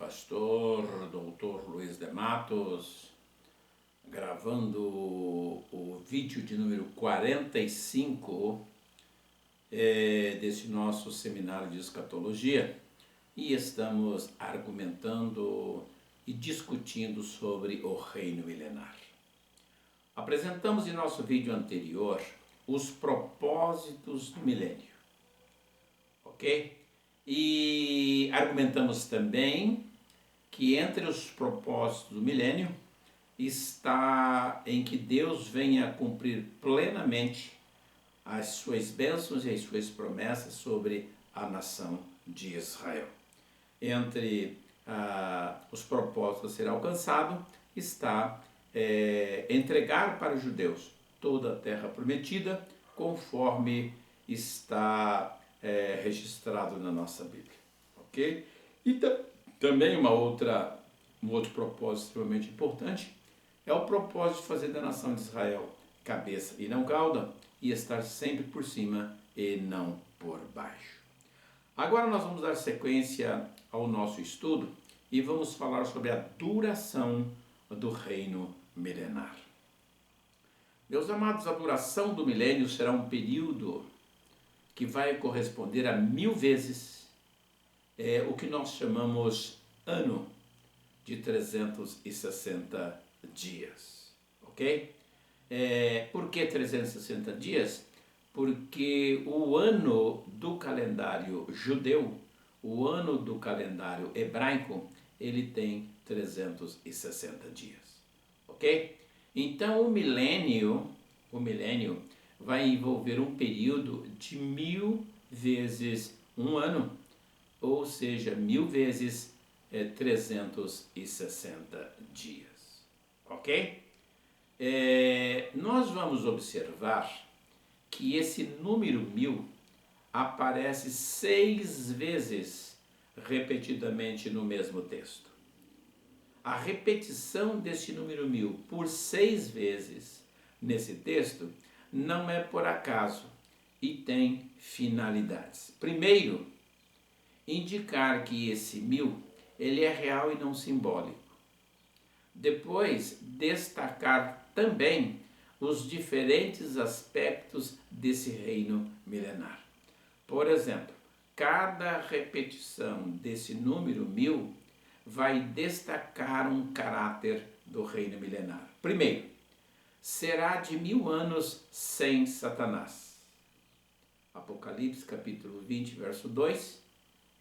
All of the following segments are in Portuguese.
pastor Dr. Luiz de Matos, gravando o vídeo de número 45 desse nosso seminário de escatologia, e estamos argumentando e discutindo sobre o reino milenar. Apresentamos em nosso vídeo anterior os propósitos do milênio, ok? E argumentamos também que entre os propósitos do milênio está em que Deus venha cumprir plenamente as suas bênçãos e as suas promessas sobre a nação de Israel. Entre os propósitos a ser alcançado está entregar para os judeus toda a terra prometida, conforme está registrado na nossa Bíblia, ok? E também um outro propósito extremamente importante é o propósito de fazer da nação de Israel cabeça e não cauda, e estar sempre por cima e não por baixo. Agora nós vamos dar sequência ao nosso estudo e vamos falar sobre a duração do reino milenar. Meus amados, a duração do milênio será um período que vai corresponder a 1000 vezes o que nós chamamos ano de 360 dias, ok? Por que 360 dias? Porque o ano do calendário judeu, o ano do calendário hebraico, ele tem 360 dias, ok? Então o milênio vai envolver um período de 1000 vezes um ano, ou seja, 1000 vezes 360 dias, ok? Nós vamos observar que esse número 1000 aparece 6 vezes repetidamente no mesmo texto. A repetição desse número 1000 por 6 vezes nesse texto não é por acaso e tem finalidades. Primeiro, indicar que esse 1000 ele é real e não simbólico. Depois, destacar também os diferentes aspectos desse reino milenar. Por exemplo, cada repetição desse número 1000 vai destacar um caráter do reino milenar. Primeiro, será de 1000 anos sem Satanás. Apocalipse capítulo 20, verso 2,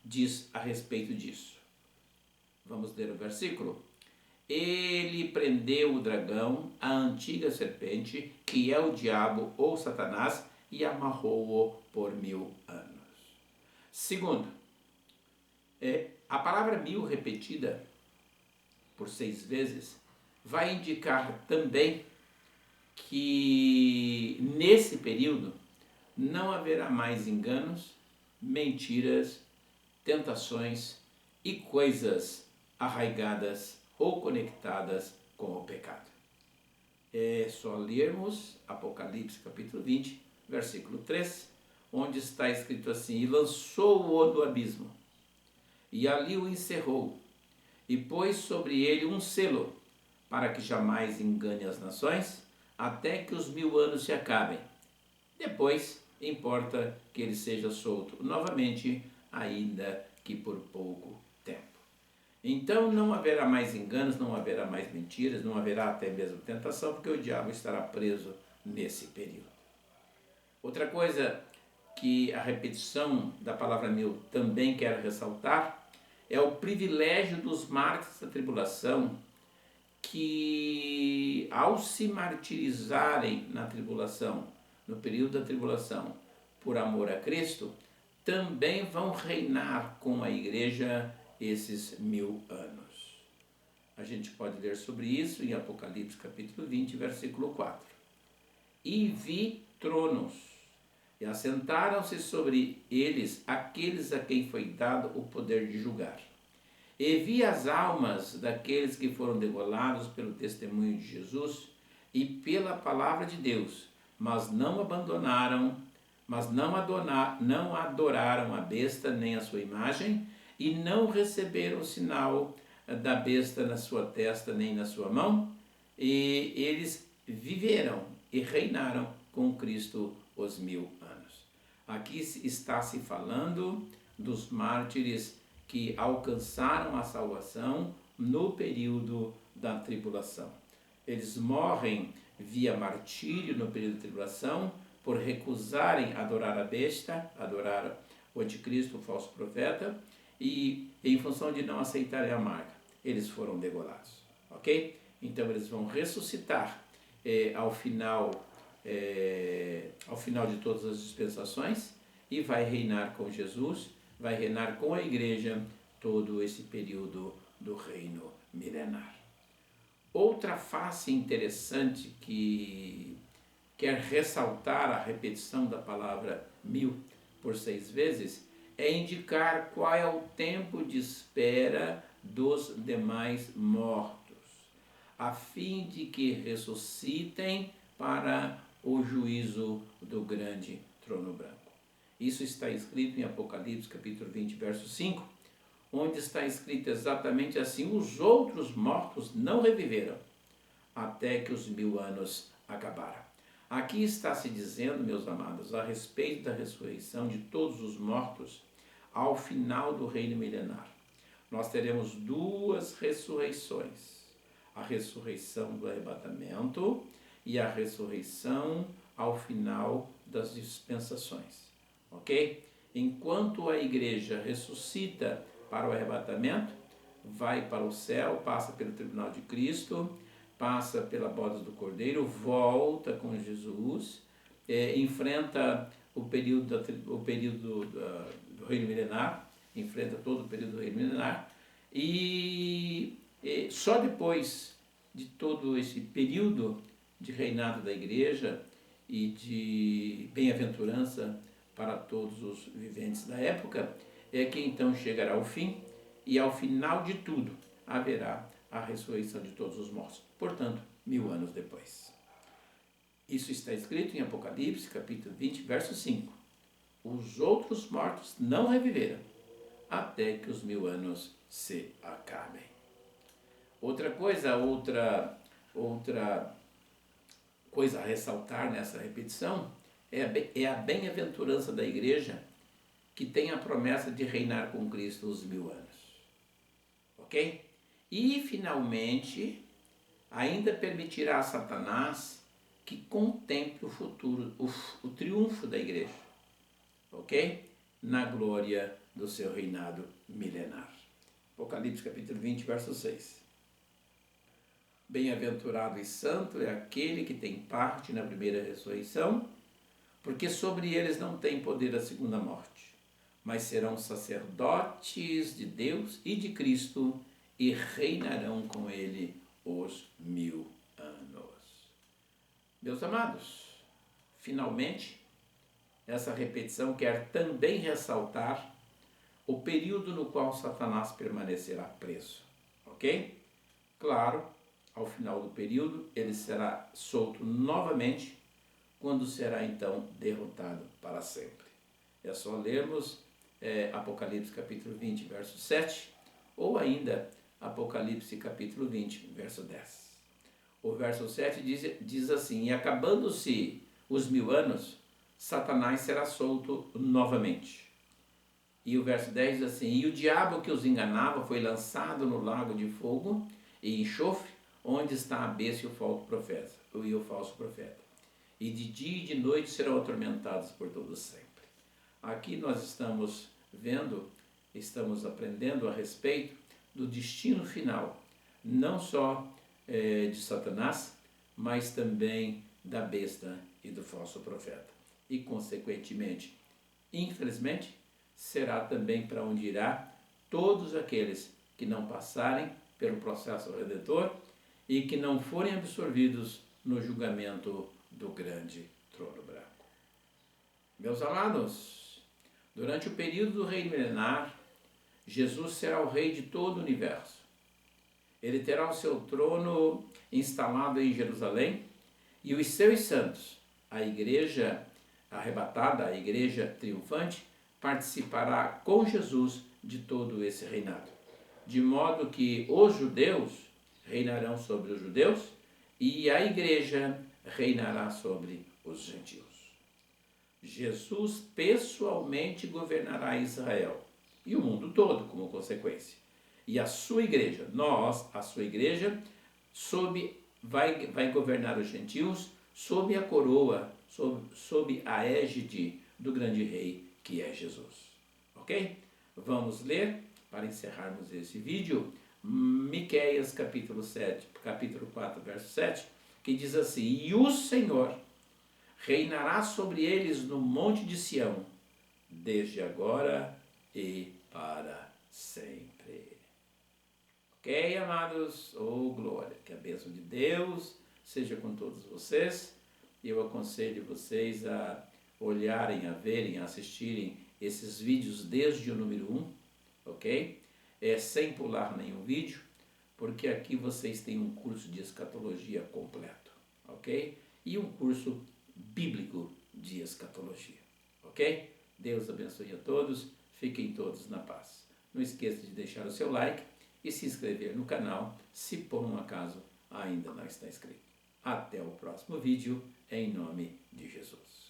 diz a respeito disso. Vamos ler o versículo? Ele prendeu o dragão, a antiga serpente, que é o diabo ou Satanás, e amarrou-o por 1000 anos. Segundo, a palavra 1000 repetida por 6 vezes vai indicar também que nesse período não haverá mais enganos, mentiras, tentações e coisas arraigadas ou conectadas com o pecado. É só lermos Apocalipse capítulo 20, versículo 3, onde está escrito assim: e lançou-o no abismo, e ali o encerrou, e pôs sobre ele um selo, para que jamais engane as nações, até que os 1000 anos se acabem. Depois, importa que ele seja solto novamente, ainda que por pouco tempo. Então não haverá mais enganos, não haverá mais mentiras, não haverá até mesmo tentação, porque o diabo estará preso nesse período. Outra coisa que a repetição da palavra 1000 também quer ressaltar é o privilégio dos mártires da tribulação, que ao se martirizarem na tribulação, no período da tribulação, por amor a Cristo, também vão reinar com a igreja esses 1000 anos. A gente pode ler sobre isso em Apocalipse capítulo 20, versículo 4. E vi tronos, e assentaram-se sobre eles aqueles a quem foi dado o poder de julgar. E vi as almas daqueles que foram degolados pelo testemunho de Jesus e pela palavra de Deus, mas não adoraram a besta nem a sua imagem, e não receberam o sinal da besta na sua testa nem na sua mão, e eles viveram e reinaram com Cristo os 1000 anos. Aqui está se falando dos mártires que alcançaram a salvação no período da tribulação. Eles morrem via martírio no período da tribulação por recusarem adorar a besta, adorar o anticristo, o falso profeta, e em função de não aceitarem a marca, eles foram degolados, ok? Então eles vão ressuscitar ao final de todas as dispensações e vai reinar com Jesus, vai reinar com a igreja todo esse período do reino milenar. Outra face interessante que quer ressaltar a repetição da palavra 1000 por 6 vezes é indicar qual é o tempo de espera dos demais mortos, a fim de que ressuscitem para o juízo do grande trono branco. Isso está escrito em Apocalipse capítulo 20, verso 5, onde está escrito exatamente assim: os outros mortos não reviveram até que os 1000 anos acabaram. Aqui está se dizendo, meus amados, a respeito da ressurreição de todos os mortos ao final do reino milenar. Nós teremos duas ressurreições: a ressurreição do arrebatamento e a ressurreição ao final das dispensações, ok? Enquanto a igreja ressuscita para o arrebatamento, vai para o céu, passa pelo tribunal de Cristo, passa pela boda do Cordeiro, volta com Jesus, enfrenta o período do reino milenar, enfrenta todo o período do reino milenar, e só depois de todo esse período de reinado da igreja e de bem-aventurança para todos os viventes da época, é que então chegará o fim, e ao final de tudo haverá a ressurreição de todos os mortos. Portanto, 1000 anos depois. Isso está escrito em Apocalipse, capítulo 20, verso 5. Os outros mortos não reviveram até que os 1000 anos se acabem. Outra coisa a ressaltar nessa repetição é a bem-aventurança da igreja, que tem a promessa de reinar com Cristo os 1000 anos. Ok? E, finalmente, ainda permitirá a Satanás que contemple o futuro, o triunfo da igreja, ok? Na glória do seu reinado milenar. Apocalipse capítulo 20, verso 6. Bem-aventurado e santo é aquele que tem parte na primeira ressurreição, porque sobre eles não tem poder a segunda morte, mas serão sacerdotes de Deus e de Cristo e reinarão com ele os 1000 anos. Meus amados, finalmente, essa repetição quer também ressaltar o período no qual Satanás permanecerá preso, ok? Claro, ao final do período, ele será solto novamente, quando será então derrotado para sempre. É só lermos Apocalipse capítulo 20, verso 7, ou ainda Apocalipse capítulo 20, verso 10. O verso 7 diz assim: e acabando-se os 1000 anos, Satanás será solto novamente. E o verso 10 diz assim: e o diabo que os enganava foi lançado no lago de fogo e enxofre, onde está a besta e o falso profeta. E de dia e de noite serão atormentados por todo sempre. Aqui nós estamos aprendendo a respeito do destino final, não só de Satanás, mas também da besta e do falso profeta. E, consequentemente, infelizmente, será também para onde irá todos aqueles que não passarem pelo processo redentor e que não forem absorvidos no julgamento do grande trono branco. Meus amados, durante o período do reino milenar, Jesus será o rei de todo o universo. Ele terá o seu trono instalado em Jerusalém e os seus santos, a igreja arrebatada, a igreja triunfante, participará com Jesus de todo esse reinado. De modo que os judeus reinarão sobre os judeus e a igreja reinará sobre os gentios. Jesus pessoalmente governará Israel e o mundo todo como consequência. E a sua igreja, nós, a sua igreja, vai governar os gentios sob a coroa, sob a égide do grande rei que é Jesus. Ok? Vamos ler, para encerrarmos esse vídeo, Miqueias capítulo 4, verso 7, que diz assim: E o Senhor reinará sobre eles no monte de Sião, desde agora e para sempre. Ok, amados? Oh, glória! Que a bênção de Deus seja com todos vocês. Eu aconselho vocês a olharem, a verem, a assistirem esses vídeos desde o número 1, ok? Sem pular nenhum vídeo, porque aqui vocês têm um curso de escatologia completo, ok? E um curso bíblico de escatologia, ok? Deus abençoe a todos, fiquem todos na paz. Não esqueça de deixar o seu like e se inscrever no canal, se por um acaso ainda não está inscrito. Até o próximo vídeo, em nome de Jesus.